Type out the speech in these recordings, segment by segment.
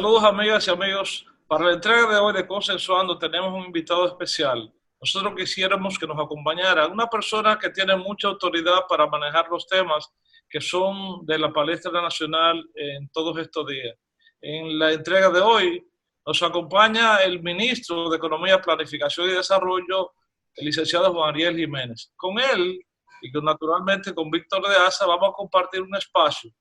Saludos amigas y amigos. Para la entrega de hoy de Consensuando tenemos un invitado especial. Nosotros quisiéramos que nos acompañara una persona que tiene mucha autoridad para manejar los temas que son de la palestra nacional en todos estos días. En la entrega de hoy nos acompaña el ministro de Economía, Planificación y Desarrollo, el licenciado Juan Ariel Jiménez. Con él y naturalmente con Víctor de Asa vamos a compartir un espacio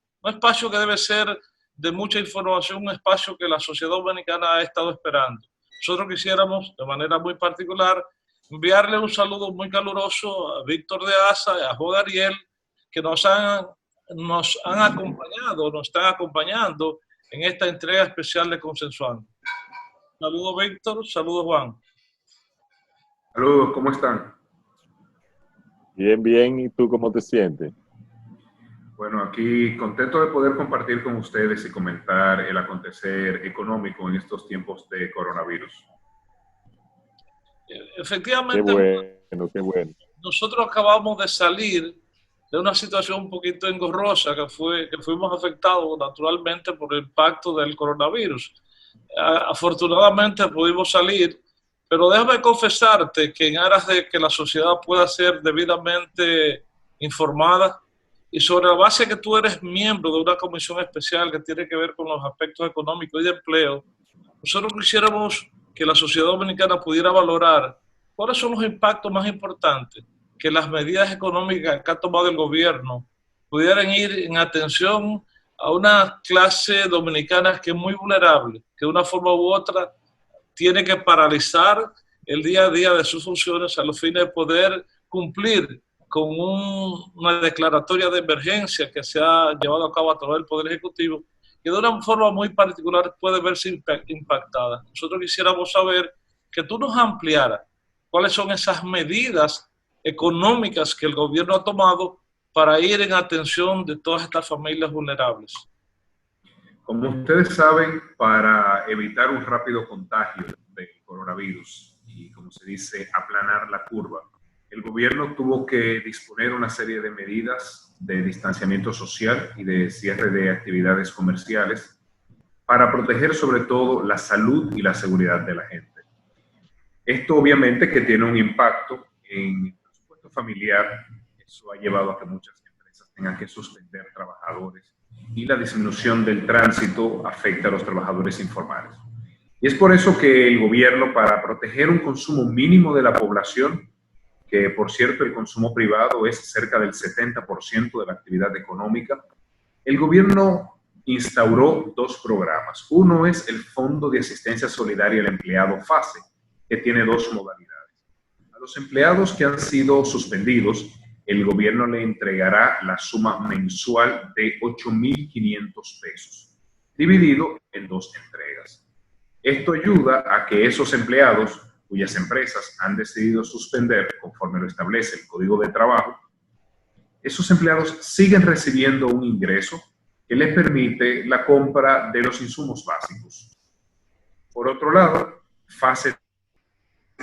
que debe ser de mucha información, un espacio que la sociedad dominicana ha estado esperando. Nosotros quisiéramos, de manera muy particular, enviarle un saludo muy caluroso a Víctor de Asa y a Juan Ariel, que nos han acompañado, nos están acompañando en esta entrega especial de Consensuando. Saludos Víctor, saludos Juan. Saludos, ¿cómo están? Bien, bien. ¿Y tú cómo te sientes? Bueno, aquí contento de poder compartir con ustedes y comentar el acontecer económico en estos tiempos de coronavirus. Efectivamente, Qué bueno. nosotros acabamos de salir de una situación un poquito engorrosa que fuimos afectados naturalmente por el impacto del coronavirus. Afortunadamente pudimos salir, pero déjame confesarte que en aras de que la sociedad pueda ser debidamente informada y sobre la base que tú eres miembro de una comisión especial que tiene que ver con los aspectos económicos y de empleo, nosotros quisiéramos que la sociedad dominicana pudiera valorar cuáles son los impactos más importantes que las medidas económicas que ha tomado el gobierno pudieran ir en atención a una clase dominicana que es muy vulnerable, que de una forma u otra tiene que paralizar el día a día de sus funciones a los fines de poder cumplir con una declaratoria de emergencia que se ha llevado a cabo a través del Poder Ejecutivo, que de una forma muy particular puede verse impactada. Nosotros quisiéramos saber que tú nos ampliaras cuáles son esas medidas económicas que el gobierno ha tomado para ir en atención de todas estas familias vulnerables. Como ustedes saben, para evitar un rápido contagio del coronavirus y, como se dice, aplanar la curva, el gobierno tuvo que disponer una serie de medidas de distanciamiento social y de cierre de actividades comerciales para proteger sobre todo la salud y la seguridad de la gente. Esto obviamente que tiene un impacto en el presupuesto familiar. Eso ha llevado a que muchas empresas tengan que suspender trabajadores y la disminución del tránsito afecta a los trabajadores informales. Y es por eso que el gobierno, para proteger un consumo mínimo de la población, que por cierto el consumo privado es cerca del 70% de la actividad económica, el gobierno instauró dos programas. Uno es el Fondo de Asistencia Solidaria al Empleado FASE, que tiene dos modalidades. A los empleados que han sido suspendidos, el gobierno le entregará la suma mensual de 8.500 pesos, dividido en dos entregas. Esto ayuda a que esos empleados cuyas empresas han decidido suspender, conforme lo establece el Código de Trabajo, esos empleados siguen recibiendo un ingreso que les permite la compra de los insumos básicos. Por otro lado, FASE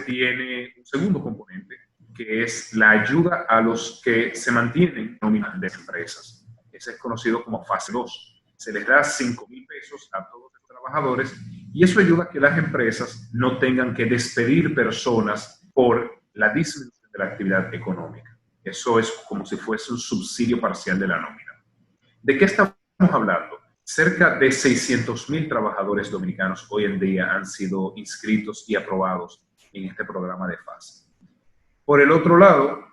tiene un segundo componente, que es la ayuda a los que se mantienen en nómina de empresas. Ese es conocido como fase 2. Se les da 5.000 pesos a todos los trabajadores y eso ayuda a que las empresas no tengan que despedir personas por la disminución de la actividad económica. Eso es como si fuese un subsidio parcial de la nómina. ¿De qué estamos hablando? Cerca de 600.000 trabajadores dominicanos hoy en día han sido inscritos y aprobados en este programa de FASE. Por el otro lado,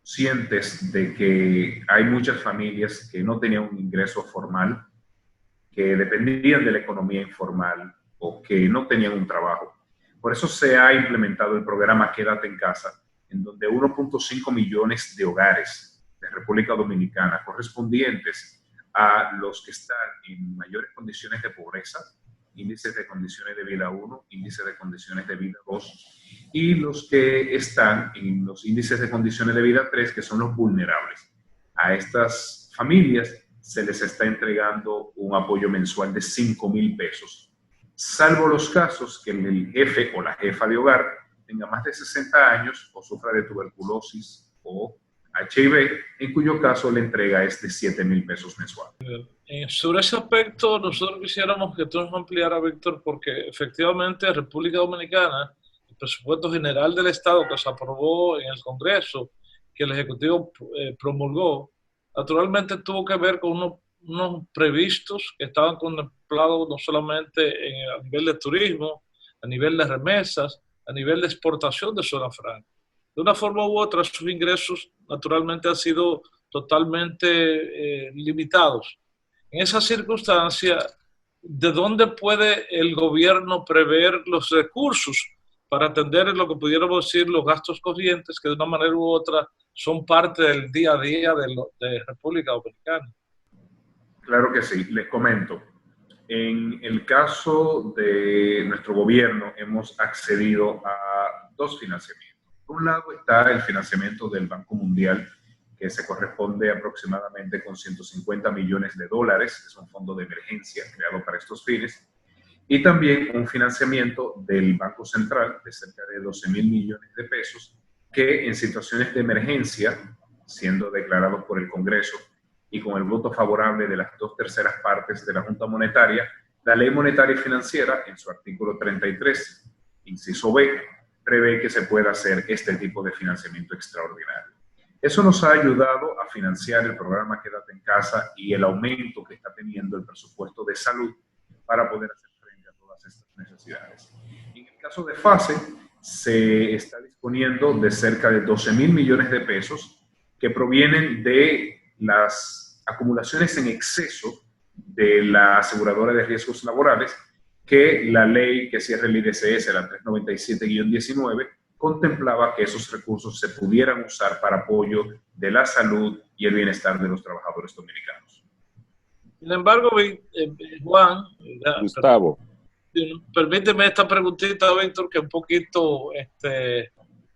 sientes de que hay muchas familias que no tenían un ingreso formal, que dependían de la economía informal o que no tenían un trabajo. Por eso se ha implementado el programa Quédate en Casa, en donde 1.5 millones de hogares de República Dominicana correspondientes a los que están en mayores condiciones de pobreza, índices de condiciones de vida 1, índices de condiciones de vida 2, y los que están en los índices de condiciones de vida 3, que son los vulnerables. A estas familias se les está entregando un apoyo mensual de 5.000 pesos, salvo los casos que el jefe o la jefa de hogar tenga más de 60 años o sufra de tuberculosis o HIV, en cuyo caso la entrega es de 7,000 pesos mensuales. Sobre ese aspecto, nosotros quisiéramos que tú nos ampliara, Víctor, porque efectivamente República Dominicana, el presupuesto general del Estado que se aprobó en el Congreso, que el Ejecutivo promulgó, naturalmente tuvo que ver con unos previstos que estaban contemplados no solamente a nivel de turismo, a nivel de remesas, a nivel de exportación de zona franca. De una forma u otra, sus ingresos naturalmente han sido totalmente limitados. En esa circunstancia, ¿de dónde puede el gobierno prever los recursos para atender lo que pudiéramos decir los gastos corrientes, que de una manera u otra son parte del día a día de República Dominicana? Claro que sí, les comento. En el caso de nuestro gobierno, hemos accedido a dos financiamientos. Por un lado está el financiamiento del Banco Mundial, que se corresponde aproximadamente con 150 millones de dólares, es un fondo de emergencia creado para estos fines, y también un financiamiento del Banco Central de cerca de 12,000 millones de pesos, que en situaciones de emergencia, siendo declarados por el Congreso y con el voto favorable de las 2/3 partes de la Junta Monetaria, la Ley Monetaria y Financiera, en su artículo 33, inciso B, prevé que se pueda hacer este tipo de financiamiento extraordinario. Eso nos ha ayudado a financiar el programa Quédate en Casa y el aumento que está teniendo el presupuesto de salud para poder hacer frente a todas estas necesidades. En el caso de FASE, se está disponiendo de cerca de 12,000 millones de pesos que provienen de las acumulaciones en exceso de la aseguradora de riesgos laborales, que la ley que cierra el IDCS, la 397-19, contemplaba que esos recursos se pudieran usar para apoyo de la salud y el bienestar de los trabajadores dominicanos. Sin embargo, Juan, Gustavo, permíteme esta preguntita, Víctor, que un poquito,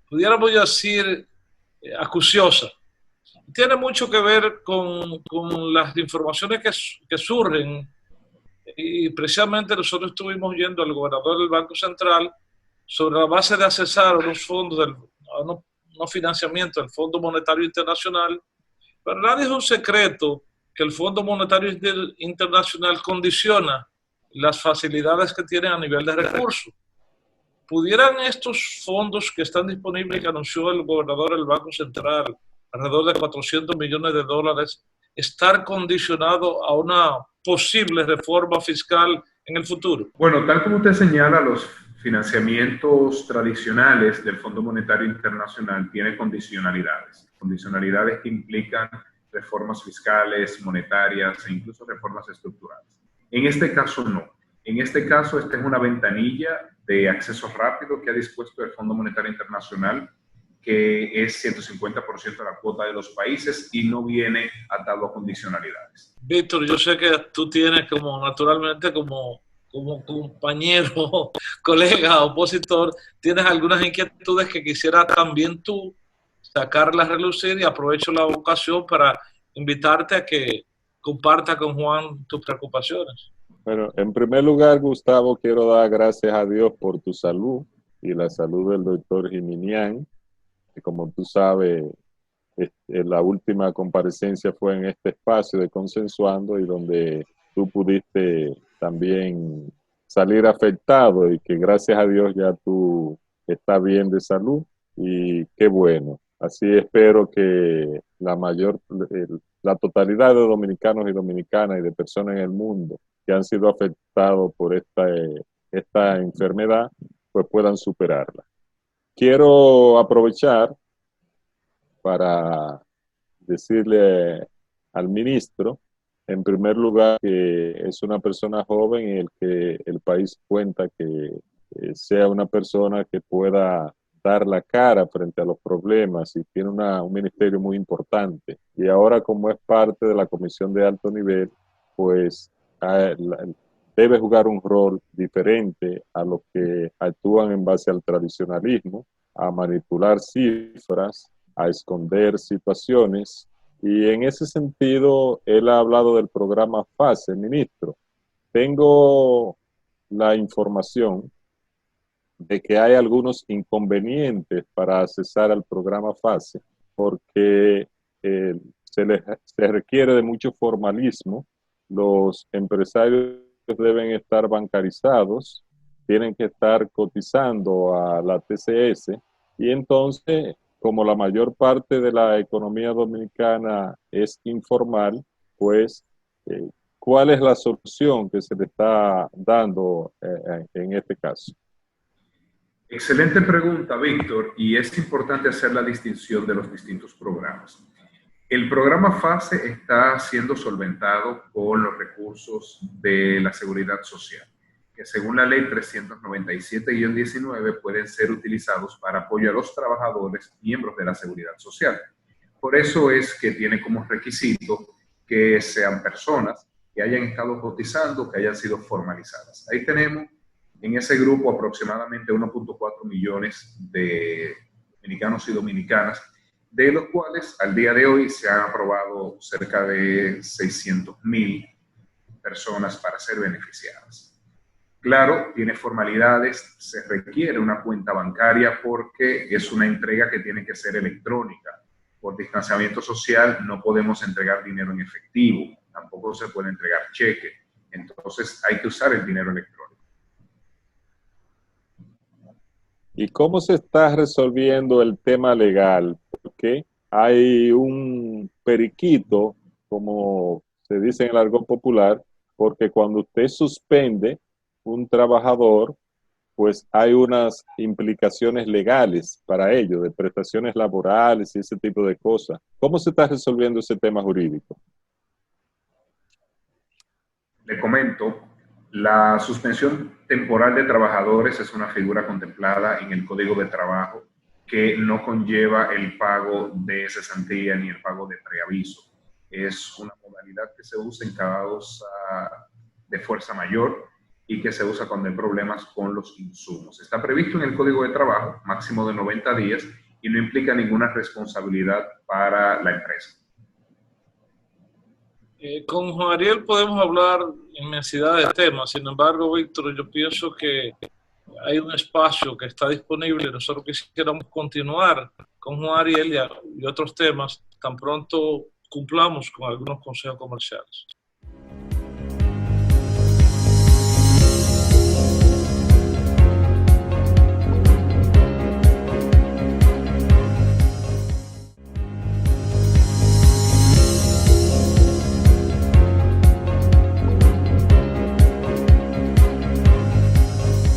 pudiéramos decir, acuciosa. Tiene mucho que ver con las informaciones que surgen, y precisamente nosotros estuvimos yendo al gobernador del Banco Central sobre la base de accesar a unos fondos, a unos financiamientos del Fondo Monetario Internacional, pero nadie es un secreto que el Fondo Monetario Internacional condiciona las facilidades que tienen a nivel de recursos. ¿Pudieran estos fondos que están disponibles, que anunció el gobernador del Banco Central, alrededor de 400 millones de dólares, estar condicionados a una posible reforma fiscal en el futuro? Bueno, tal como usted señala, los financiamientos tradicionales del Fondo Monetario Internacional tienen condicionalidades que implican reformas fiscales, monetarias e incluso reformas estructurales. En este caso no. En este caso, esta es una ventanilla de acceso rápido que ha dispuesto el Fondo Monetario Internacional, que es 150% de la cuota de los países y no viene atado a condicionalidades. Víctor, yo sé que tú tienes naturalmente como compañero, colega, opositor, tienes algunas inquietudes que quisiera también tú sacarlas a relucir, y aprovecho la ocasión para invitarte a que compartas con Juan tus preocupaciones. bueno, en primer lugar, Gustavo, quiero dar gracias a Dios por tu salud y la salud del doctor Jiminián, que como tú sabes, la última comparecencia fue en este espacio de Consensuando, y donde tú pudiste también salir afectado, y que gracias a Dios ya tú estás bien de salud, y qué bueno. Así espero que la totalidad de dominicanos y dominicanas y de personas en el mundo que han sido afectados por esta enfermedad, pues puedan superarla. Quiero aprovechar para decirle al ministro, en primer lugar, que es una persona joven y el que el país cuenta que sea una persona que pueda dar la cara frente a los problemas, y tiene un ministerio muy importante. Y ahora, como es parte de la comisión de alto nivel, pues debe jugar un rol diferente a los que actúan en base al tradicionalismo, a manipular cifras, a esconder situaciones. Y en ese sentido, él ha hablado del programa FASE. Ministro, tengo la información de que hay algunos inconvenientes para accesar al programa FASE, porque se requiere de mucho formalismo. Los empresarios deben estar bancarizados, tienen que estar cotizando a la TCS, y entonces, como la mayor parte de la economía dominicana es informal, pues, ¿cuál es la solución que se le está dando en este caso? Excelente pregunta, Víctor, y es importante hacer la distinción de los distintos programas. El programa FASE está siendo solventado con los recursos de la Seguridad Social, que según la Ley 397-19 pueden ser utilizados para apoyo a los trabajadores miembros de la Seguridad Social. Por eso es que tiene como requisito que sean personas que hayan estado cotizando, que hayan sido formalizadas. Ahí tenemos en ese grupo aproximadamente 1.4 millones de dominicanos y dominicanas, de los cuales al día de hoy se han aprobado cerca de 600,000 personas para ser beneficiadas. Claro, tiene formalidades, se requiere una cuenta bancaria porque es una entrega que tiene que ser electrónica. Por distanciamiento social no podemos entregar dinero en efectivo, tampoco se puede entregar cheque, entonces hay que usar el dinero electrónico. ¿Y cómo se está resolviendo el tema legal? Porque hay un periquito, como se dice en el argot popular, porque cuando usted suspende un trabajador, pues hay unas implicaciones legales para ello, de prestaciones laborales y ese tipo de cosas. ¿Cómo se está resolviendo ese tema jurídico? Le comento, la suspensión temporal de trabajadores es una figura contemplada en el Código de Trabajo que no conlleva el pago de cesantía ni el pago de preaviso. Es una modalidad que se usa en causa de fuerza mayor y que se usa cuando hay problemas con los insumos. Está previsto en el Código de Trabajo, máximo de 90 días, y no implica ninguna responsabilidad para la empresa. Con Juan Ariel podemos hablar inmensidad de temas, sin embargo, Víctor, yo pienso que hay un espacio que está disponible. Nosotros quisiéramos continuar con Juan Ariel y otros temas tan pronto cumplamos con algunos consejos comerciales.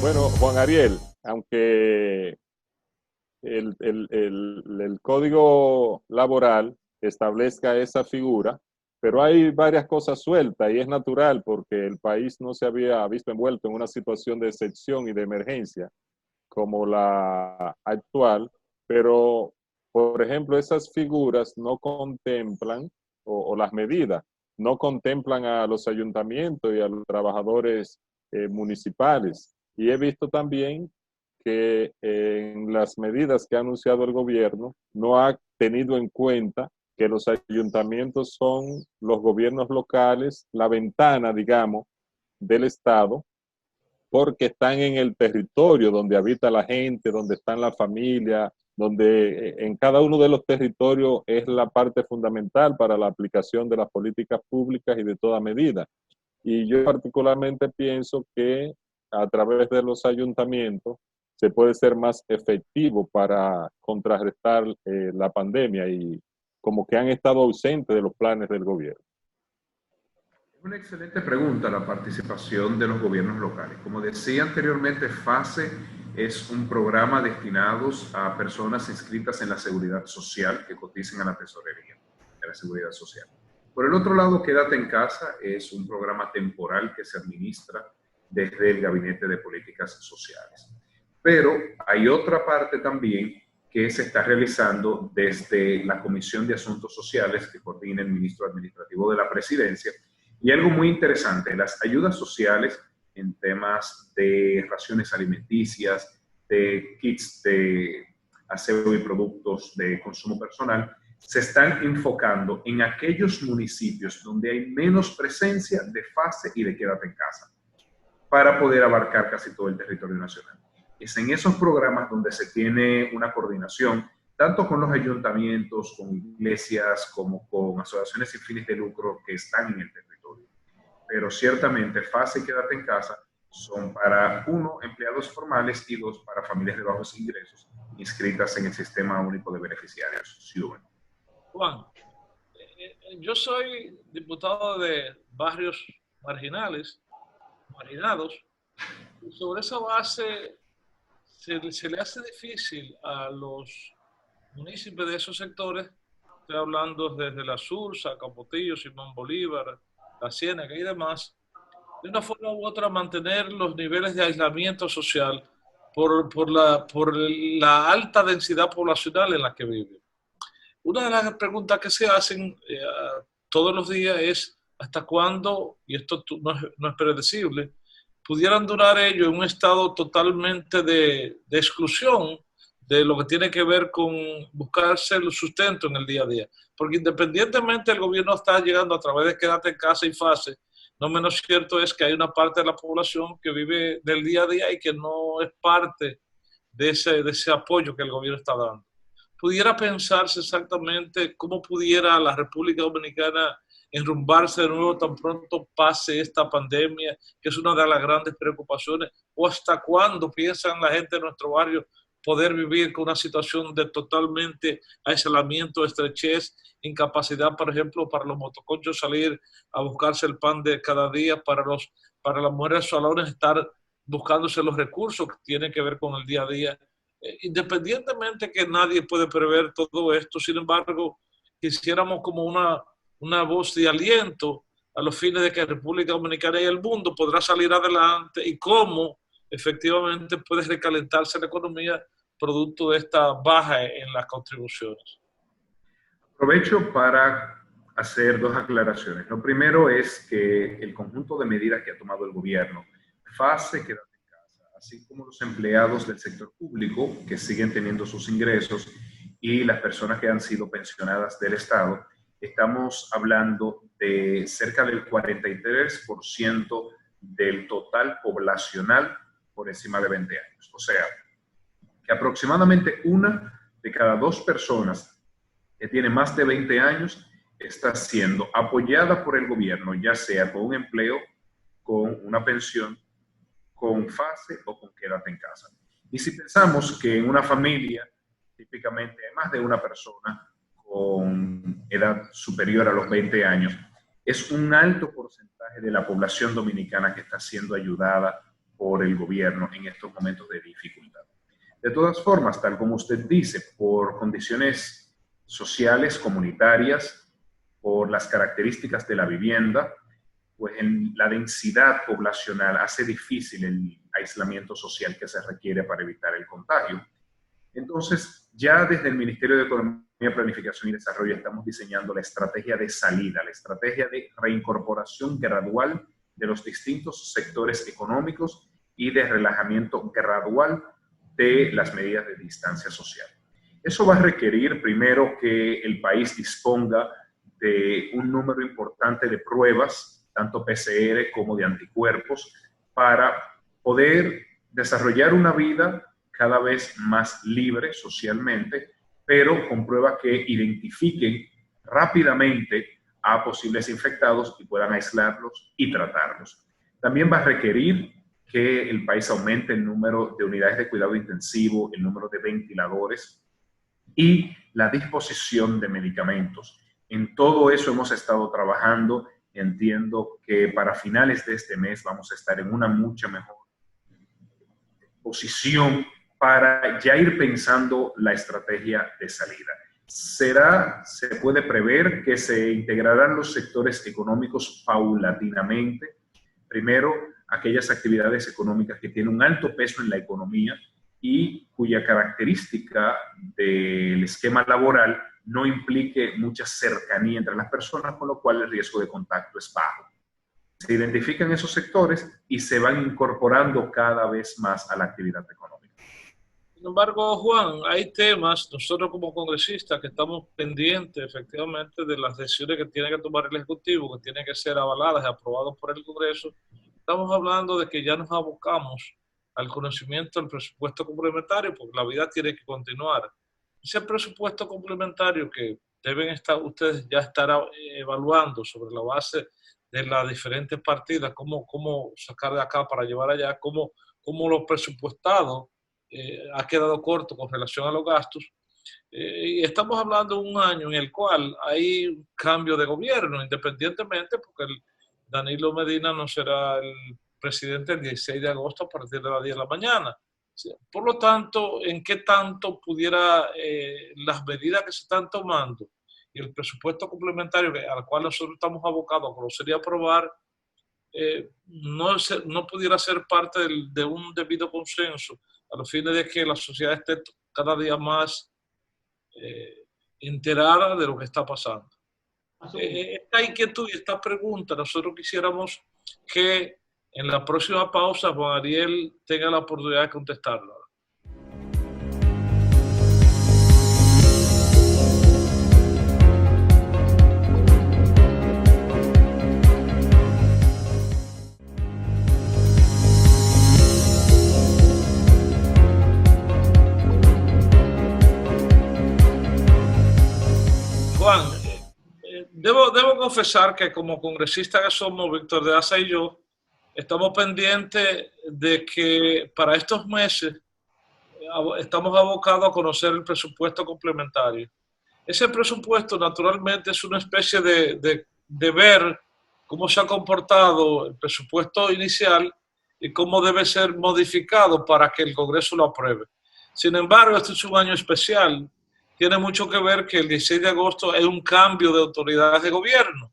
Bueno, Juan Ariel, aunque el Código Laboral establezca esa figura, pero hay varias cosas sueltas y es natural porque el país no se había visto envuelto en una situación de excepción y de emergencia como la actual, pero, por ejemplo, esas figuras no contemplan, o las medidas, no contemplan a los ayuntamientos y a los trabajadores municipales. Y he visto también que en las medidas que ha anunciado el gobierno no ha tenido en cuenta que los ayuntamientos son los gobiernos locales, la ventana, digamos, del Estado, porque están en el territorio donde habita la gente, donde están la familia, donde en cada uno de los territorios es la parte fundamental para la aplicación de las políticas públicas y de toda medida. Y yo particularmente pienso que a través de los ayuntamientos se puede ser más efectivo para contrarrestar la pandemia y como que han estado ausentes de los planes del gobierno. Una excelente pregunta, la participación de los gobiernos locales. Como decía anteriormente, FASE es un programa destinado a personas inscritas en la Seguridad Social que coticen a la Tesorería de la Seguridad Social. Por el otro lado, Quédate en Casa es un programa temporal que se administra desde el Gabinete de Políticas Sociales. Pero hay otra parte también que se está realizando desde la Comisión de Asuntos Sociales que coordina el ministro administrativo de la Presidencia. Y algo muy interesante, las ayudas sociales en temas de raciones alimenticias, de kits de aseo y productos de consumo personal, se están enfocando en aquellos municipios donde hay menos presencia de FASE y de Quédate en Casa, para poder abarcar casi todo el territorio nacional. Es en esos programas donde se tiene una coordinación tanto con los ayuntamientos, con iglesias, como con asociaciones sin fines de lucro que están en el territorio. Pero ciertamente FASE y Quédate en Casa son para, uno, empleados formales y dos, para familias de bajos ingresos inscritas en el Sistema Único de Beneficiarios, SUBE. Juan, yo soy diputado de barrios marginados, y sobre esa base se le hace difícil a los municipios de esos sectores, estoy hablando desde la Sursa, Capotillo, Simón Bolívar, la Ciénaga y demás, de una forma u otra mantener los niveles de aislamiento social por la alta densidad poblacional en la que viven. Una de las preguntas que se hacen todos los días es ¿hasta cuándo, y esto no es predecible, pudieran durar ellos en un estado totalmente de exclusión de lo que tiene que ver con buscarse el sustento en el día a día? Porque independientemente el gobierno está llegando a través de Quédate en Casa y FASE, no menos cierto es que hay una parte de la población que vive del día a día y que no es parte de ese apoyo que el gobierno está dando. Pudiera pensarse exactamente cómo pudiera la República Dominicana enrumbarse de nuevo tan pronto pase esta pandemia, que es una de las grandes preocupaciones, o hasta cuándo piensan la gente de nuestro barrio poder vivir con una situación de totalmente aislamiento, estrechez, incapacidad, por ejemplo, para los motoconchos salir a buscarse el pan de cada día, para las mujeres salones estar buscándose los recursos que tienen que ver con el día a día. Independientemente que nadie puede prever todo esto, sin embargo, quisiéramos como una voz de aliento a los fines de que la República Dominicana y el mundo podrá salir adelante y cómo efectivamente puede recalentarse la economía producto de esta baja en las contribuciones. Aprovecho para hacer dos aclaraciones. Lo primero es que el conjunto de medidas que ha tomado el gobierno, FASE, Quédate en Casa, así como los empleados del sector público que siguen teniendo sus ingresos y las personas que han sido pensionadas del Estado, estamos hablando de cerca del 43% del total poblacional por encima de 20 años. O sea, que aproximadamente una de cada dos personas que tiene más de 20 años está siendo apoyada por el gobierno, ya sea con un empleo, con una pensión, con FASE o con Quédate en Casa. Y si pensamos que en una familia típicamente hay más de una persona con edad superior a los 20 años, es un alto porcentaje de la población dominicana que está siendo ayudada por el gobierno en estos momentos de dificultad. De todas formas, tal como usted dice, por condiciones sociales, comunitarias, por las características de la vivienda, pues la densidad poblacional hace difícil el aislamiento social que se requiere para evitar el contagio. Entonces, ya desde el Ministerio de Economía, Planificación y Desarrollo estamos diseñando la estrategia de salida, la estrategia de reincorporación gradual de los distintos sectores económicos y de relajamiento gradual de las medidas de distancia social. Eso va a requerir primero que el país disponga de un número importante de pruebas, tanto PCR como de anticuerpos, para poder desarrollar una vida cada vez más libre socialmente, pero con pruebas que identifiquen rápidamente a posibles infectados y puedan aislarlos y tratarlos. También va a requerir que el país aumente el número de unidades de cuidado intensivo, el número de ventiladores y la disposición de medicamentos. En todo eso hemos estado trabajando. Entiendo que para finales de este mes vamos a estar en una mucha mejor posición para ya ir pensando la estrategia de salida. Se puede prever que se integrarán los sectores económicos paulatinamente. Primero, aquellas actividades económicas que tienen un alto peso en la economía y cuya característica del esquema laboral no implique mucha cercanía entre las personas, con lo cual el riesgo de contacto es bajo. Se identifican esos sectores y se van incorporando cada vez más a la actividad económica. Sin embargo, Juan, hay temas, nosotros como congresistas, que estamos pendientes efectivamente de las decisiones que tiene que tomar el Ejecutivo, que tienen que ser avaladas y aprobadas por el Congreso. Estamos hablando de que ya nos abocamos al conocimiento del presupuesto complementario, porque la vida tiene que continuar. ese presupuesto complementario que deben estar, ustedes ya estar evaluando sobre la base de las diferentes partidas, cómo sacar de acá para llevar allá, cómo lo presupuestado ha quedado corto con relación a los gastos. Y estamos hablando de un año en el cual hay un cambio de gobierno, independientemente, porque Danilo Medina no será el presidente el 16 de agosto a partir de las 10 de la mañana. Por lo tanto, ¿en qué tanto pudiera las medidas que se están tomando y el presupuesto complementario al cual nosotros estamos abocados, que lo sería aprobar, no pudiera ser parte de un debido consenso a los fines de que la sociedad esté cada día más enterada de lo que está pasando? Esta inquietud y esta pregunta nosotros quisiéramos que en la próxima pausa Juan Ariel tenga la oportunidad de contestarla. Juan, debo confesar que como congresista que somos, Víctor de Asa y yo, estamos pendientes de que para estos meses estamos abocados a conocer el presupuesto complementario. Ese presupuesto naturalmente es una especie de ver cómo se ha comportado el presupuesto inicial y cómo debe ser modificado para que el Congreso lo apruebe. Sin embargo, este es un año especial. Tiene mucho que ver que el 16 de agosto es un cambio de autoridades de gobierno.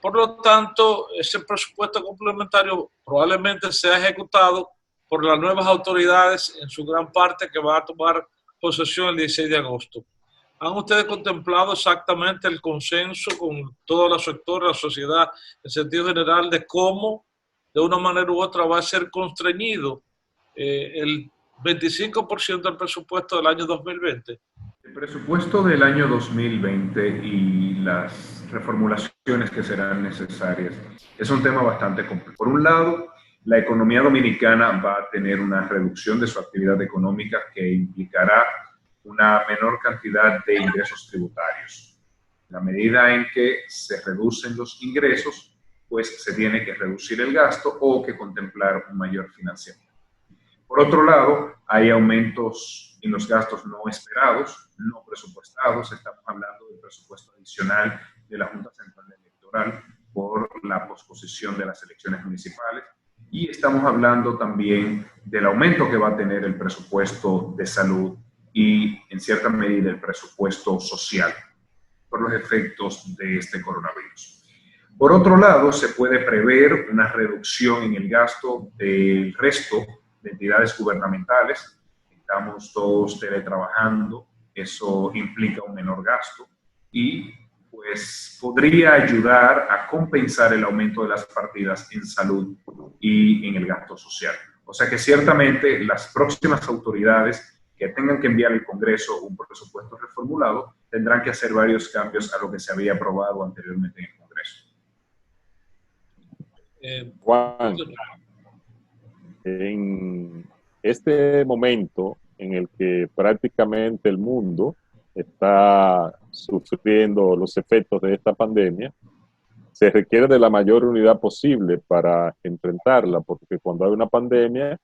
Por lo tanto, ese presupuesto complementario probablemente sea ejecutado por las nuevas autoridades en su gran parte que van a tomar posesión el 16 de agosto. ¿Han ustedes contemplado exactamente el consenso con todos los sectores, la sociedad, en sentido general, de cómo, de una manera u otra, va a ser constreñido el 25% del presupuesto del año 2020? El presupuesto del año 2020 y las reformulaciones que serán necesarias es un tema bastante complejo. Por un lado, la economía dominicana va a tener una reducción de su actividad económica que implicará una menor cantidad de ingresos tributarios. En la medida en que se reducen los ingresos, pues se tiene que reducir el gasto o que contemplar un mayor financiamiento. Por otro lado, hay aumentos en los gastos no esperados, no presupuestados. Estamos hablando del presupuesto adicional de la Junta Central Electoral por la posposición de las elecciones municipales. Y estamos hablando también del aumento que va a tener el presupuesto de salud y, en cierta medida, el presupuesto social por los efectos de este coronavirus. Por otro lado, se puede prever una reducción en el gasto del resto de entidades gubernamentales. Estamos todos teletrabajando, eso implica un menor gasto y pues podría ayudar a compensar el aumento de las partidas en salud y en el gasto social. O sea que ciertamente las próximas autoridades que tengan que enviar al Congreso un presupuesto reformulado tendrán que hacer varios cambios a lo que se había aprobado anteriormente en el Congreso. Juan, en este momento en el que prácticamente el mundo está sufriendo los efectos de esta pandemia, se requiere de la mayor unidad posible para enfrentarla, porque cuando hay una pandemia,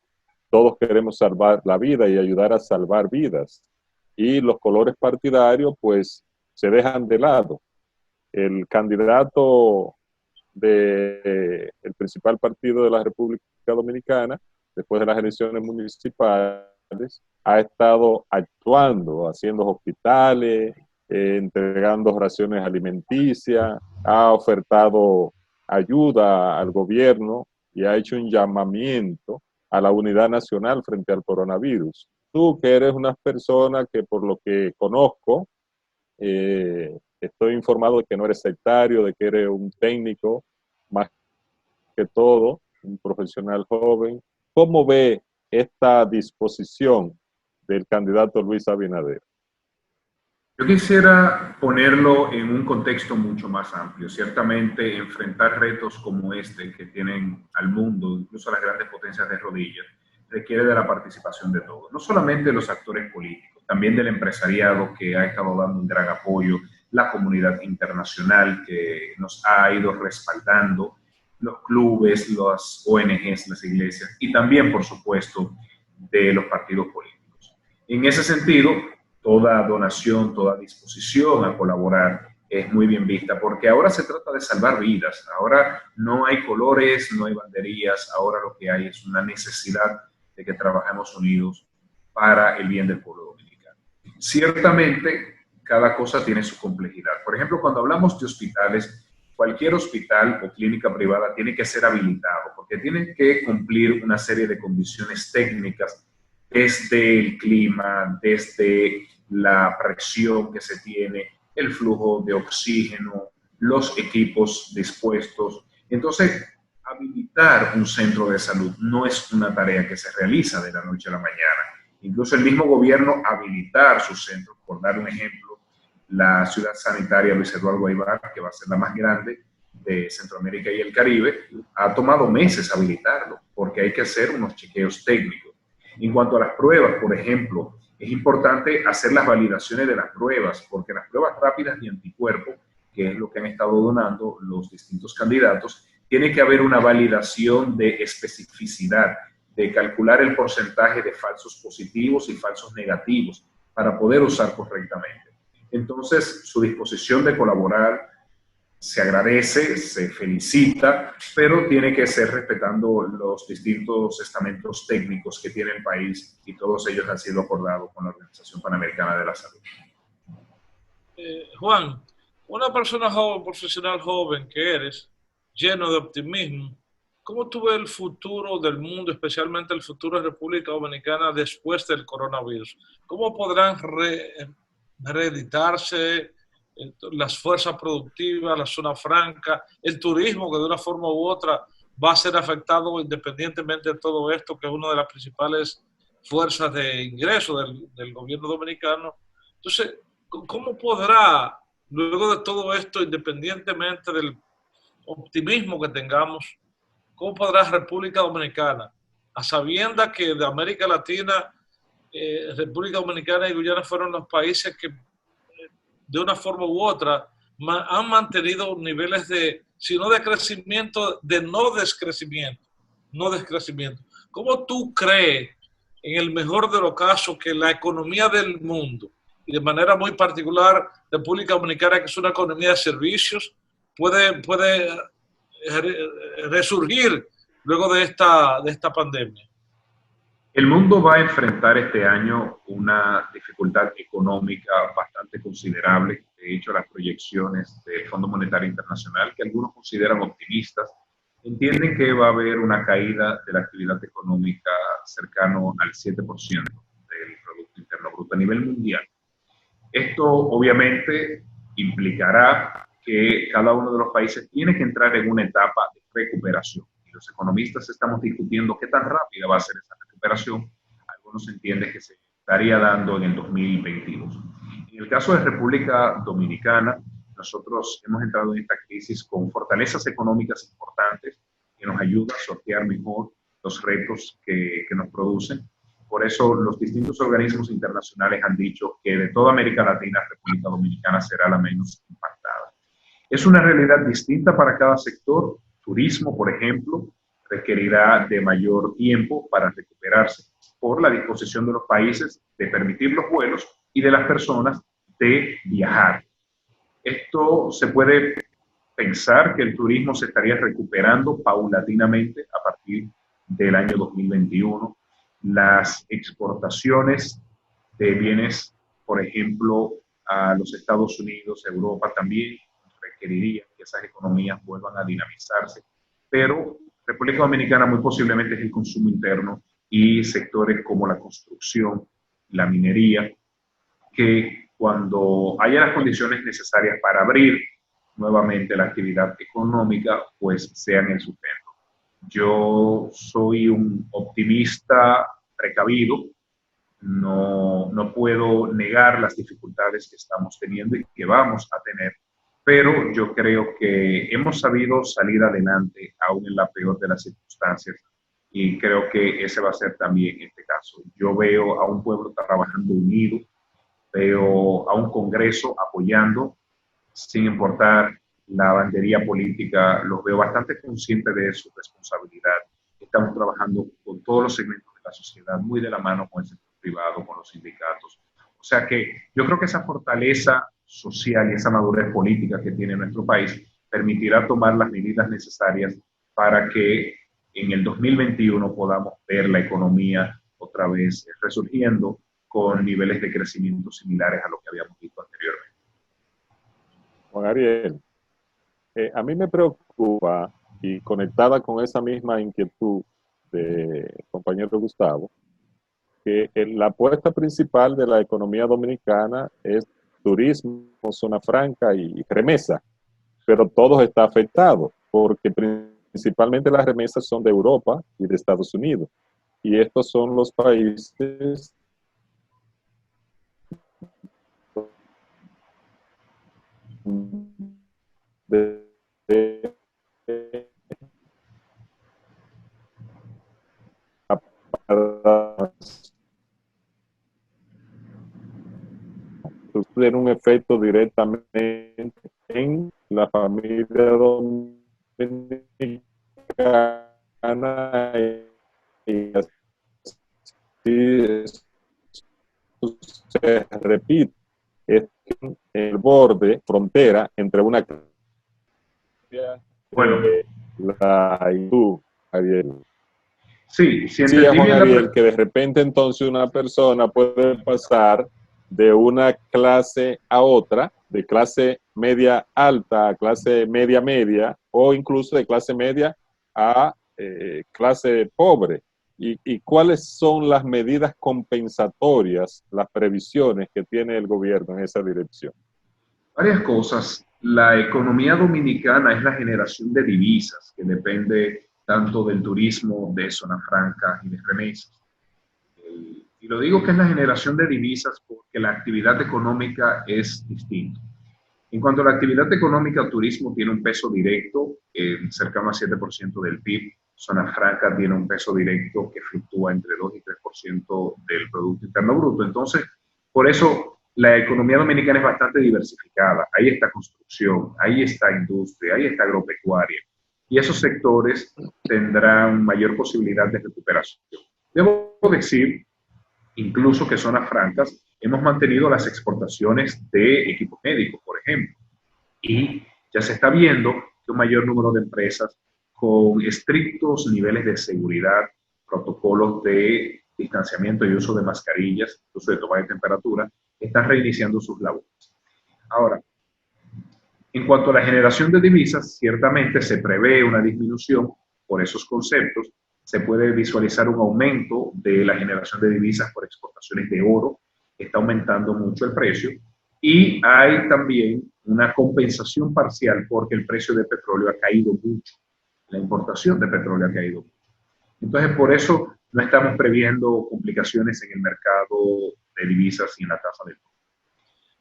todos queremos salvar la vida y ayudar a salvar vidas. Y los colores partidarios, pues, se dejan de lado. El candidato del principal partido de la República Dominicana, después de las elecciones municipales, ha estado actuando, haciendo hospitales, entregando raciones alimenticias, ha ofertado ayuda al gobierno y ha hecho un llamamiento a la unidad nacional frente al coronavirus. Tú, que eres una persona que, por lo que conozco, estoy informado de que no eres sectario, de que eres un técnico, más que todo, un profesional joven. ¿Cómo ve esta disposición del candidato Luis Abinader? Yo quisiera ponerlo en un contexto mucho más amplio. Ciertamente, enfrentar retos como este que tienen al mundo, incluso a las grandes potencias de rodillas, requiere de la participación de todos, no solamente los actores políticos, también del empresariado que ha estado dando un gran apoyo, la comunidad internacional que nos ha ido respaldando, los clubes, las ONGs, las iglesias y también, por supuesto, de los partidos políticos. En ese sentido, toda donación, toda disposición a colaborar es muy bien vista, porque ahora se trata de salvar vidas. Ahora no hay colores, no hay banderías, ahora lo que hay es una necesidad de que trabajemos unidos para el bien del pueblo dominicano. Ciertamente, cada cosa tiene su complejidad. Por ejemplo, cuando hablamos de hospitales, cualquier hospital o clínica privada tiene que ser habilitado, porque tiene que cumplir una serie de condiciones técnicas, desde el clima, desde la presión que se tiene, el flujo de oxígeno, los equipos dispuestos. Entonces, habilitar un centro de salud no es una tarea que se realiza de la noche a la mañana. Incluso el mismo gobierno habilitar sus centros, por dar un ejemplo, la ciudad sanitaria Luis Eduardo Aybar, que va a ser la más grande de Centroamérica y el Caribe, ha tomado meses habilitarlo, porque hay que hacer unos chequeos técnicos. En cuanto a las pruebas, por ejemplo, es importante hacer las validaciones de las pruebas, porque las pruebas rápidas de anticuerpos, que es lo que han estado donando los distintos candidatos, tiene que haber una validación de especificidad, de calcular el porcentaje de falsos positivos y falsos negativos para poder usar correctamente. Entonces, su disposición de colaborar se agradece, se felicita, pero tiene que ser respetando los distintos estamentos técnicos que tiene el país y todos ellos han sido acordados con la Organización Panamericana de la Salud. Juan, una persona joven, profesional joven que eres, lleno de optimismo, ¿cómo tú ves el futuro del mundo, especialmente el futuro de República Dominicana después del coronavirus? ¿Cómo podrán reeditarse las fuerzas productivas, la zona franca, el turismo, que de una forma u otra va a ser afectado independientemente de todo esto, que es una de las principales fuerzas de ingreso del gobierno dominicano? Entonces, ¿cómo podrá, luego de todo esto, independientemente del optimismo que tengamos, cómo podrá República Dominicana, a sabiendas que de América Latina, República Dominicana y Guyana fueron los países que de una forma u otra han mantenido niveles de, si no de crecimiento, de no descrecimiento, no descrecimiento? ¿Cómo tú crees, en el mejor de los casos, que la economía del mundo, y de manera muy particular República Dominicana, que es una economía de servicios, puede resurgir luego de esta pandemia? El mundo va a enfrentar este año una dificultad económica bastante considerable. De hecho, las proyecciones del Fondo Monetario Internacional, que algunos consideran optimistas, entienden que va a haber una caída de la actividad económica cercano al 7% del Producto Interno Bruto a nivel mundial. Esto obviamente implicará que cada uno de los países tiene que entrar en una etapa de recuperación. Y los economistas estamos discutiendo qué tan rápida va a ser esa recuperación. Algunos entienden que se estaría dando en el 2022. En el caso de República Dominicana, nosotros hemos entrado en esta crisis con fortalezas económicas importantes que nos ayudan a sortear mejor los retos que nos producen. Por eso los distintos organismos internacionales han dicho que de toda América Latina, República Dominicana será la menos impactada. Es una realidad distinta para cada sector. Turismo, por ejemplo, requerirá de mayor tiempo para recuperarse por la disposición de los países de permitir los vuelos y de las personas de viajar. Esto se puede pensar que el turismo se estaría recuperando paulatinamente a partir del año 2021. Las exportaciones de bienes, por ejemplo, a los Estados Unidos, Europa también requerirían que esas economías vuelvan a dinamizarse, pero República Dominicana muy posiblemente es el consumo interno y sectores como la construcción, la minería, que cuando haya las condiciones necesarias para abrir nuevamente la actividad económica, pues sean el sustento. Yo soy un optimista precavido, no puedo negar las dificultades que estamos teniendo y que vamos a tener, pero yo creo que hemos sabido salir adelante aún en la peor de las circunstancias y creo que ese va a ser también este caso. Yo veo a un pueblo trabajando unido, veo a un Congreso apoyando, sin importar la bandería política, los veo bastante conscientes de su responsabilidad. Estamos trabajando con todos los segmentos de la sociedad, muy de la mano con el sector privado, con los sindicatos. O sea que yo creo que esa fortaleza social y esa madurez política que tiene nuestro país permitirá tomar las medidas necesarias para que en el 2021 podamos ver la economía otra vez resurgiendo con niveles de crecimiento similares a lo que habíamos visto anteriormente. Juan Ariel, a mí me preocupa, y conectada con esa misma inquietud de compañero Gustavo, que la apuesta principal de la economía dominicana es turismo, zona franca y remesa, pero todo está afectado porque principalmente las remesas son de Europa y de Estados Unidos, y estos son los países de tienen un efecto directamente en la familia dominicana y así se repite. Es el borde, frontera entre una bueno, la y tú, Ariel. Sí, si Sí, Juan Ariel, que de repente entonces una persona puede pasar de una clase a otra, de clase media alta a clase media media, o incluso de clase media a clase pobre. ¿Y cuáles son las medidas compensatorias, las previsiones que tiene el gobierno en esa dirección? Varias cosas. La economía dominicana es la generación de divisas, que depende tanto del turismo, de zona franca y de remesas. Y lo digo que es la generación de divisas porque la actividad económica es distinta. En cuanto a la actividad económica, el turismo tiene un peso directo, cercano al 7% del PIB. Zona franca tiene un peso directo que fluctúa entre 2 y 3% del Producto Interno Bruto. Entonces, por eso la economía dominicana es bastante diversificada. Ahí está construcción, ahí está industria, ahí está agropecuaria. Y esos sectores tendrán mayor posibilidad de recuperación. Debo decir, incluso que zonas francas, hemos mantenido las exportaciones de equipos médicos, por ejemplo. Y ya se está viendo que un mayor número de empresas con estrictos niveles de seguridad, protocolos de distanciamiento y uso de mascarillas, uso de toma de temperatura, están reiniciando sus labores. Ahora, en cuanto a la generación de divisas, ciertamente se prevé una disminución por esos conceptos. Se puede visualizar un aumento de la generación de divisas por exportaciones de oro, está aumentando mucho el precio, y hay también una compensación parcial porque el precio de petróleo ha caído mucho, la importación de petróleo ha caído mucho. Entonces, por eso no estamos previendo complicaciones en el mercado de divisas y en la tasa de cambio.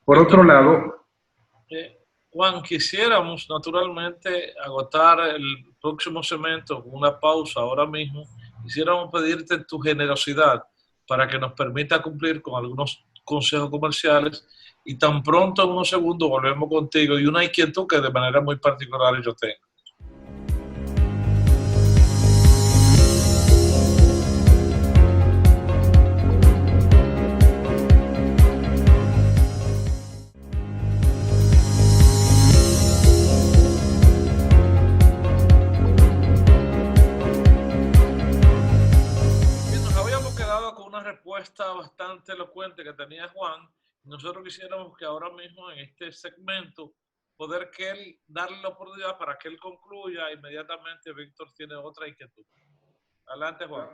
Por otro lado, Juan, quisiéramos naturalmente agotar el próximo segmento con una pausa ahora mismo. Quisiéramos pedirte tu generosidad para que nos permita cumplir con algunos consejos comerciales y tan pronto en unos segundos volvemos contigo y una inquietud que de manera muy particular yo tengo. Respuesta bastante elocuente que tenía Juan. Nosotros quisiéramos que ahora mismo en este segmento poder que él darle la oportunidad para que él concluya inmediatamente. Víctor tiene otra inquietud. Adelante, Juan.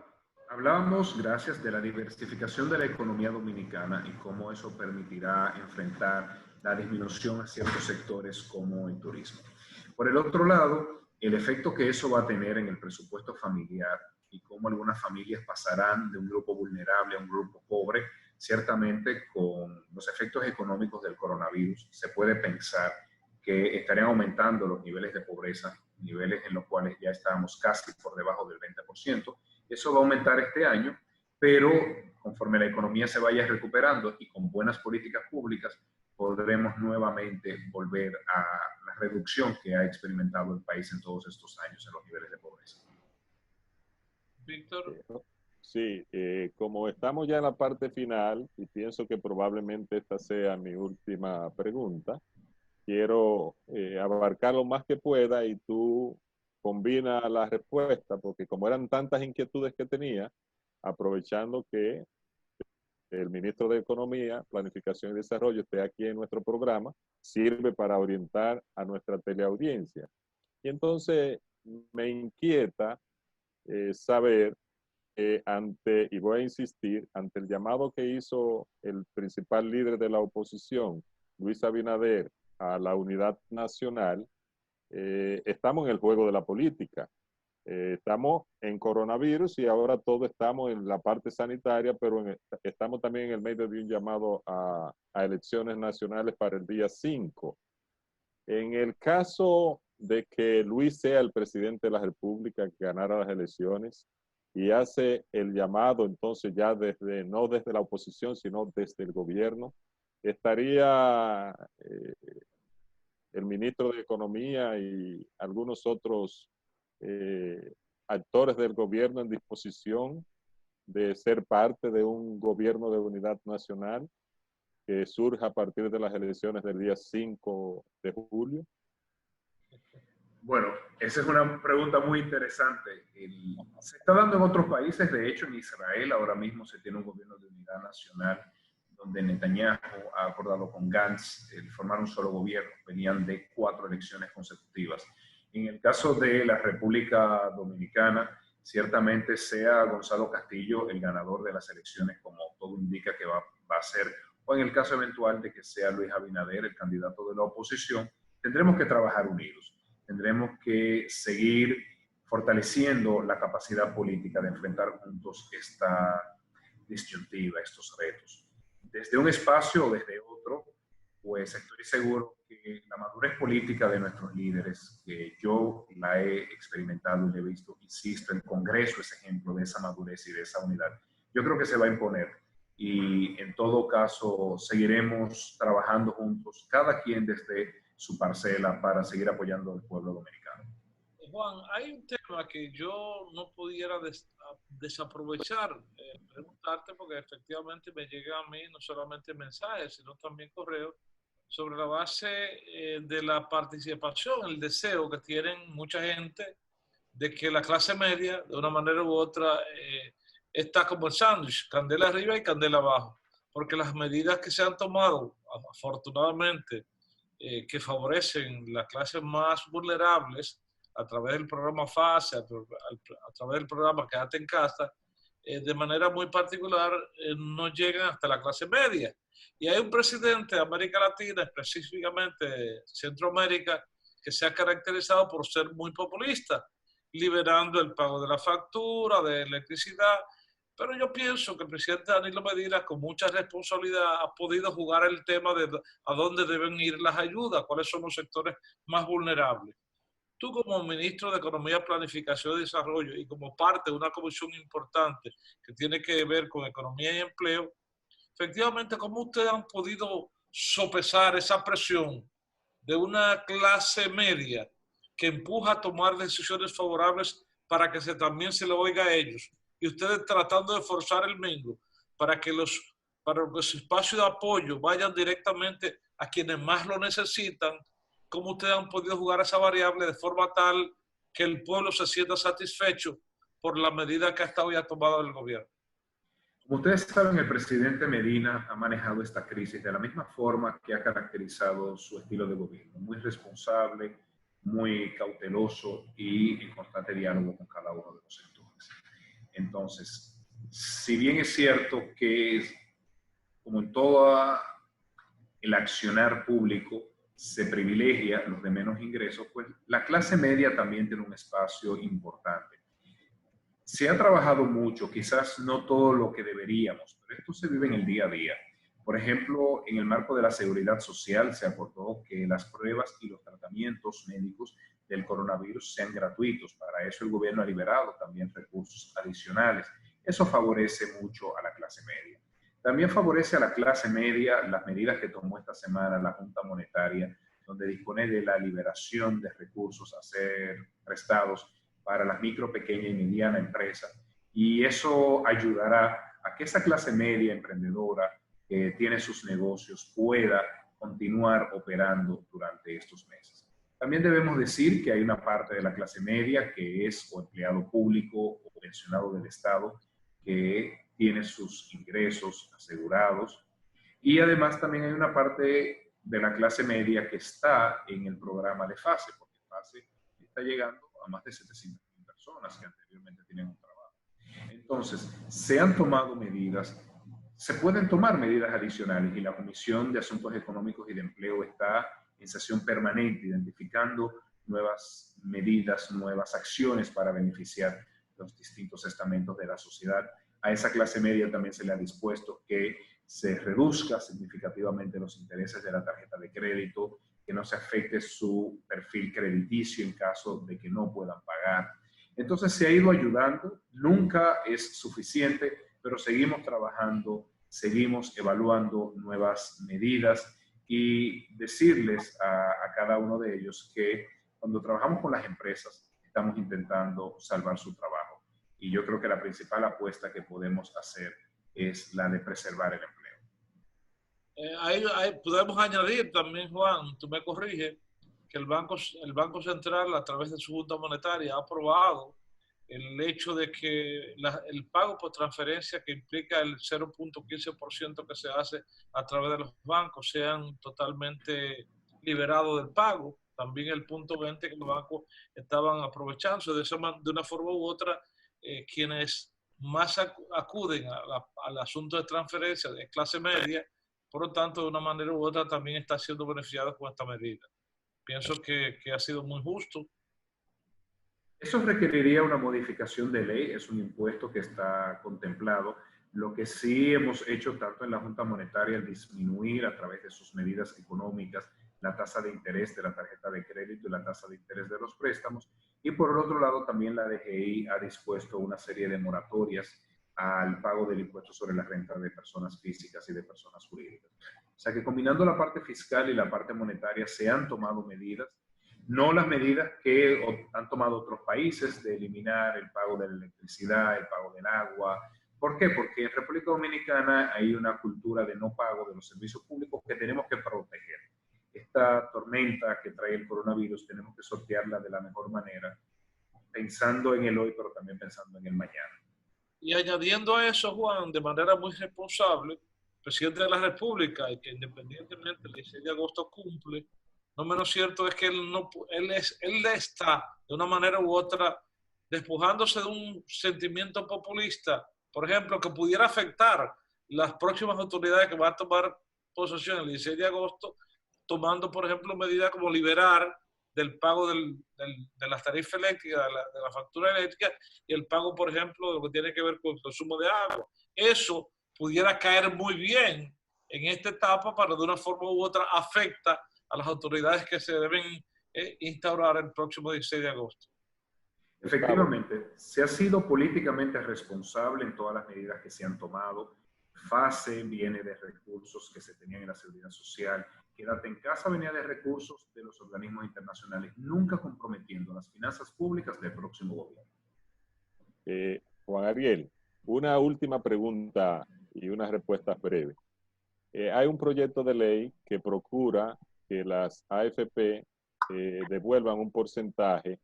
Hablábamos, gracias, de la diversificación de la economía dominicana y cómo eso permitirá enfrentar la disminución a ciertos sectores como el turismo. Por el otro lado, el efecto que eso va a tener en el presupuesto familiar y cómo algunas familias pasarán de un grupo vulnerable a un grupo pobre, ciertamente con los efectos económicos del coronavirus se puede pensar que estarían aumentando los niveles de pobreza, niveles en los cuales ya estábamos casi por debajo del 20%. Eso va a aumentar este año, pero conforme la economía se vaya recuperando y con buenas políticas públicas, podremos nuevamente volver a la reducción que ha experimentado el país en todos estos años en los niveles de pobreza. Víctor. Sí, como estamos ya en la parte final y pienso que probablemente esta sea mi última pregunta, quiero abarcar lo más que pueda y tú combina la respuesta, porque como eran tantas inquietudes que tenía, aprovechando que el ministro de Economía, Planificación y Desarrollo esté aquí en nuestro programa, sirve para orientar a nuestra teleaudiencia. Y entonces me inquieta saber y voy a insistir, ante el llamado que hizo el principal líder de la oposición, Luis Abinader, a la unidad nacional, estamos en el juego de la política. Estamos en coronavirus y ahora todos estamos en la parte sanitaria, pero estamos también en el medio de un llamado a elecciones nacionales para el día 5. En el caso de que Luis sea el presidente de la República, que ganara las elecciones, y hace el llamado entonces ya no desde la oposición, sino desde el gobierno, estaría el ministro de Economía y algunos otros actores del gobierno en disposición de ser parte de un gobierno de unidad nacional que surja a partir de las elecciones del día 5 de julio? Bueno, esa es una pregunta muy interesante. Se está dando en otros países, de hecho en Israel ahora mismo se tiene un gobierno de unidad nacional donde Netanyahu ha acordado con Gantz formar un solo gobierno. Venían de 4 elecciones consecutivas. En el caso de la República Dominicana, ciertamente sea Gonzalo Castillo el ganador de las elecciones, como todo indica que va a ser, o en el caso eventual de que sea Luis Abinader el candidato de la oposición, tendremos que trabajar unidos. Tendremos que seguir fortaleciendo la capacidad política de enfrentar juntos esta disyuntiva, estos retos. Desde un espacio o desde otro, pues estoy seguro que la madurez política de nuestros líderes, que yo la he experimentado y la he visto, insisto, el Congreso es ejemplo de esa madurez y de esa unidad, yo creo que se va a imponer. Y en todo caso, seguiremos trabajando juntos, cada quien desde su parcela, para seguir apoyando al pueblo dominicano. Juan, hay un tema que yo no pudiera desaprovechar, preguntarte, porque efectivamente me llega a mí no solamente mensajes, sino también correos, sobre la base de la participación, el deseo que tienen mucha gente de que la clase media, de una manera u otra, está como el sándwich, candela arriba y candela abajo, porque las medidas que se han tomado, afortunadamente, que favorecen las clases más vulnerables a través del programa FASE, a través del programa Quédate en Casa, de manera muy particular no llegan hasta la clase media. Y hay un presidente de América Latina, específicamente Centroamérica, que se ha caracterizado por ser muy populista, liberando el pago de la factura, de electricidad. Pero yo pienso que el presidente Danilo Medina, con mucha responsabilidad, ha podido jugar el tema de a dónde deben ir las ayudas, cuáles son los sectores más vulnerables. Tú, como ministro de Economía, Planificación y Desarrollo y como parte de una comisión importante que tiene que ver con economía y empleo, efectivamente, ¿cómo ustedes han podido sopesar esa presión de una clase media que empuja a tomar decisiones favorables para que también se le oiga a ellos? Y ustedes tratando de forzar el mengo para que los espacios de apoyo vayan directamente a quienes más lo necesitan. ¿Cómo ustedes han podido jugar esa variable de forma tal que el pueblo se sienta satisfecho por la medida que hasta hoy ha tomado el gobierno? Como ustedes saben, el presidente Medina ha manejado esta crisis de la misma forma que ha caracterizado su estilo de gobierno, muy responsable, muy cauteloso y en constante diálogo con cada uno de los sectores. Entonces, si bien es cierto que, como en todo el accionar público, se privilegia los de menos ingresos, pues la clase media también tiene un espacio importante. Se ha trabajado mucho, quizás no todo lo que deberíamos, pero esto se vive en el día a día. Por ejemplo, en el marco de la seguridad social se acordó que las pruebas y los tratamientos médicos del coronavirus sean gratuitos. Para eso el gobierno ha liberado también recursos adicionales. Eso favorece mucho a la clase clase media. También favorece a la clase media las medidas que tomó esta semana la Junta Monetaria, donde dispone de la liberación de recursos a ser prestados para las micro, pequeña y mediana empresa. Y eso ayudará a que esa clase media emprendedora que tiene sus negocios pueda continuar operando durante estos meses. También debemos decir que hay una parte de la clase media que es o empleado público o pensionado del Estado que tiene sus ingresos asegurados. Y además también hay una parte de la clase media que está en el programa de FASE, porque FASE está llegando a más de 700.000 personas que anteriormente tenían un trabajo. Entonces, se han tomado medidas, se pueden tomar medidas adicionales y la Comisión de Asuntos Económicos y de Empleo está en sesión permanente identificando nuevas medidas, nuevas acciones para beneficiar los distintos estamentos de la sociedad. A esa clase media también se le ha dispuesto que se reduzca significativamente los intereses de la tarjeta de crédito, que no se afecte su perfil crediticio en caso de que no puedan pagar. Entonces se ha ido ayudando, nunca es suficiente, pero seguimos trabajando, seguimos evaluando nuevas medidas y decirles a cada uno de ellos que cuando trabajamos con las empresas estamos intentando salvar su trabajo. Y yo creo que la principal apuesta que podemos hacer es la de preservar el empleo. Ahí podemos añadir también, Juan, tú me corriges, que el Banco Central, a través de su Junta Monetaria, ha aprobado el hecho de que el pago por transferencia, que implica el 0,15% que se hace a través de los bancos, sean totalmente liberados del pago. También el punto 20 que los bancos estaban aprovechándose de una forma u otra, quienes más acuden al asunto de transferencia de clase media, por lo tanto, de una manera u otra también está siendo beneficiado con esta medida. Pienso que ha sido muy justo. Eso requeriría una modificación de ley, es un impuesto que está contemplado. Lo que sí hemos hecho tanto en la Junta Monetaria es disminuir a través de sus medidas económicas la tasa de interés de la tarjeta de crédito y la tasa de interés de los préstamos. Y por el otro lado, también la DGI ha dispuesto una serie de moratorias al pago del impuesto sobre la renta de personas físicas y de personas jurídicas. O sea que combinando la parte fiscal y la parte monetaria se han tomado medidas, no las medidas que han tomado otros países de eliminar el pago de la electricidad, el pago del agua. ¿Por qué? Porque en República Dominicana hay una cultura de no pago de los servicios públicos que tenemos que proteger. Esta tormenta que trae el coronavirus tenemos que sortearla de la mejor manera, pensando en el hoy, pero también pensando en el mañana. Y añadiendo a eso, Juan, de manera muy responsable, el presidente de la República, y que independientemente del 16 de agosto cumple, no menos cierto es que él está, de una manera u otra, despojándose de un sentimiento populista, por ejemplo, que pudiera afectar las próximas autoridades que van a tomar posesión el 16 de agosto, tomando, por ejemplo, medidas como liberar del pago de las tarifas eléctricas, de la factura eléctrica y el pago, por ejemplo, de lo que tiene que ver con el consumo de agua. Eso pudiera caer muy bien en esta etapa, para de una forma u otra afecta a las autoridades que se deben instaurar el próximo 16 de agosto. Efectivamente, se ha sido políticamente responsable en todas las medidas que se han tomado. FASE viene de recursos que se tenían en la seguridad social. Quédate en casa venía de recursos de los organismos internacionales, nunca comprometiendo las finanzas públicas del próximo gobierno. Juan Ariel, una última pregunta y unas respuestas breves. Hay un proyecto de ley que procura que las AFP devuelvan un porcentaje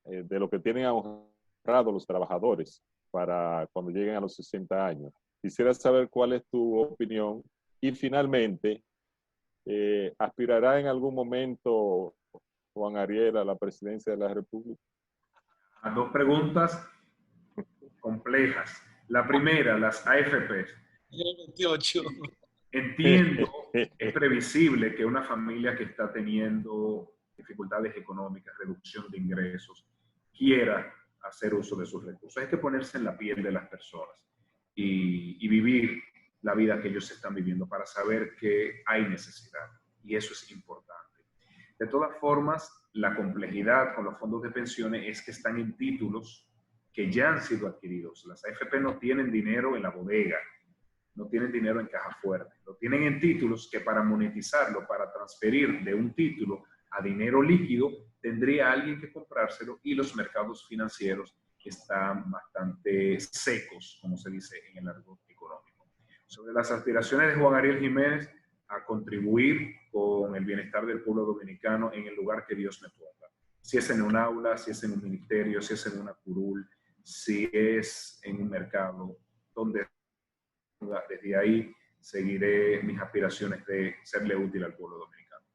de lo que tienen ahorrado los trabajadores para cuando lleguen a los 60 años. Quisiera saber cuál es tu opinión y finalmente, ¿aspirará en algún momento Juan Ariel a la presidencia de la República? A dos preguntas complejas. La primera, las AFPs. 28. Entiendo, es previsible que una familia que está teniendo dificultades económicas, reducción de ingresos, quiera hacer uso de sus recursos. Hay que ponerse en la piel de las personas y vivir la vida que ellos están viviendo para saber que hay necesidad, y eso es importante. De todas formas, la complejidad con los fondos de pensiones es que están en títulos que ya han sido adquiridos. Las AFP no tienen dinero en la bodega, no tienen dinero en caja fuerte, lo tienen en títulos que para monetizarlo, para transferir de un título a dinero líquido, tendría alguien que comprárselo y los mercados financieros están bastante secos, como se dice en el argot económico. Sobre las aspiraciones de Juan Ariel Jiménez a contribuir con el bienestar del pueblo dominicano en el lugar que Dios me ponga. Si es en un aula, si es en un ministerio, si es en una curul, si es en un mercado, donde desde ahí seguiré mis aspiraciones de serle útil al pueblo dominicano.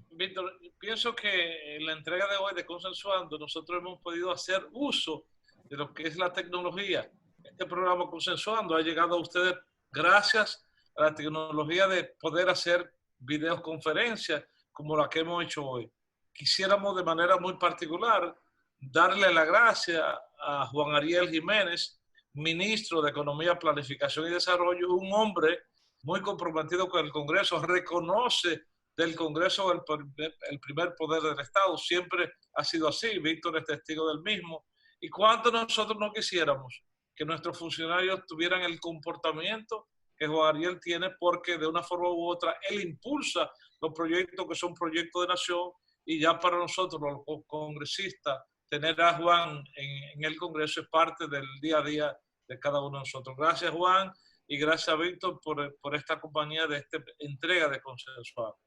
Víctor, pienso que en la entrega de hoy de Consensuando nosotros hemos podido hacer uso de lo que es la tecnología. Este programa Consensuando ha llegado a ustedes gracias a la tecnología de poder hacer videoconferencias como la que hemos hecho hoy. Quisiéramos de manera muy particular darle la gracia a Juan Ariel Jiménez, ministro de Economía, Planificación y Desarrollo, un hombre muy comprometido con el Congreso, reconoce del Congreso el primer poder del Estado, siempre ha sido así, Víctor es testigo del mismo, y cuánto nosotros no quisiéramos que nuestros funcionarios tuvieran el comportamiento que Juan Ariel tiene, porque de una forma u otra él impulsa los proyectos que son proyectos de nación, y ya para nosotros los congresistas tener a Juan en el Congreso es parte del día a día de cada uno de nosotros. Gracias, Juan, y gracias, Víctor, por esta compañía de esta entrega de Consensuado.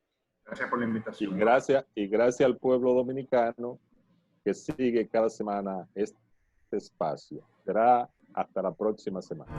Gracias por la invitación. Y gracias al pueblo dominicano que sigue cada semana este espacio. Será hasta la próxima semana.